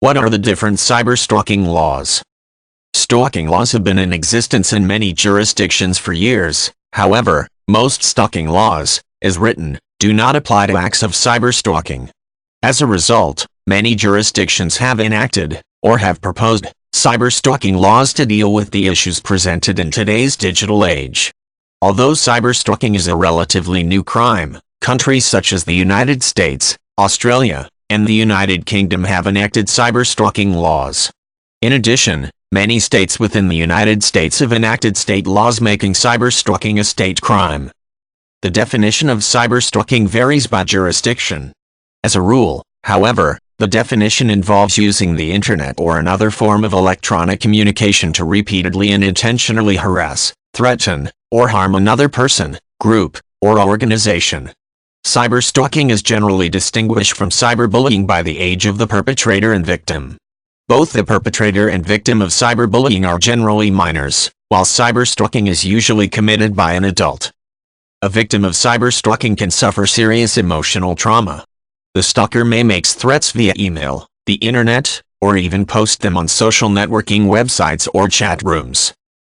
What are the different cyberstalking laws? Stalking laws have been in existence in many jurisdictions for years. However, most stalking laws, as written, do not apply to acts of cyberstalking. As a result, many jurisdictions have enacted, or have proposed, cyberstalking laws to deal with the issues presented in today's digital age. Although cyberstalking is a relatively new crime, countries such as the United States, Australia, and the United Kingdom have enacted cyberstalking laws. In addition, many states within the United States have enacted state laws making cyberstalking a state crime. The definition of cyberstalking varies by jurisdiction. As a rule, however, the definition involves using the internet or another form of electronic communication to repeatedly and intentionally harass, threaten, or harm another person, group, or organization. Cyberstalking is generally distinguished from cyberbullying by the age of the perpetrator and victim. Both the perpetrator and victim of cyberbullying are generally minors, while cyberstalking is usually committed by an adult. A victim of cyberstalking can suffer serious emotional trauma. The stalker may make threats via email, the internet, or even post them on social networking websites or chat rooms.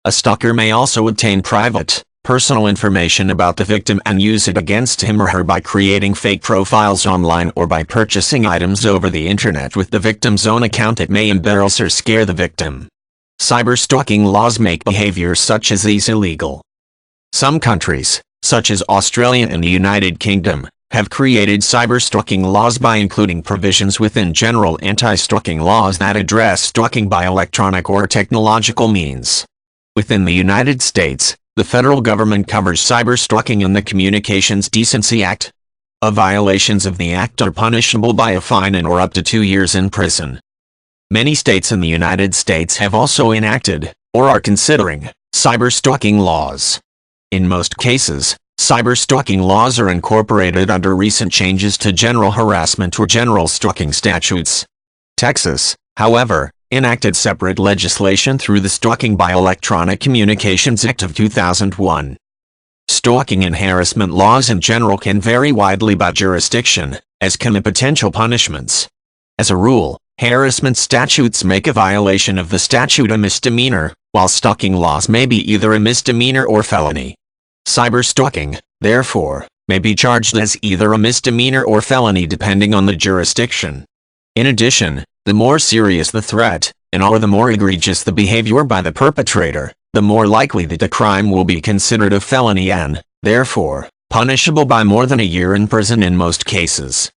A stalker may also obtain private, personal information about the victim and use it against him or her by creating fake profiles online or by purchasing items over the internet with the victim's own account that may embarrass or scare the victim. Cyberstalking laws make behaviors such as these illegal. Some countries, such as Australia and the United Kingdom, have created cyberstalking laws by including provisions within general anti-stalking laws that address stalking by electronic or technological means. Within the United States, the federal government covers cyberstalking in the Communications Decency Act. Violations of the act are punishable by a fine and/or up to 2 years in prison. Many states in the United States have also enacted, or are considering, cyberstalking laws. In most cases, cyberstalking laws are incorporated under recent changes to general harassment or general stalking statutes. Texas, however, enacted separate legislation through the Stalking by Electronic Communications Act of 2001. Stalking and harassment laws in general can vary widely by jurisdiction, as can the potential punishments. As a rule, harassment statutes make a violation of the statute a misdemeanor, while stalking laws may be either a misdemeanor or felony. Cyberstalking, therefore, may be charged as either a misdemeanor or felony depending on the jurisdiction. In addition, the more serious the threat, and/or the more egregious the behavior by the perpetrator, the more likely that the crime will be considered a felony and, therefore, punishable by more than a year in prison in most cases.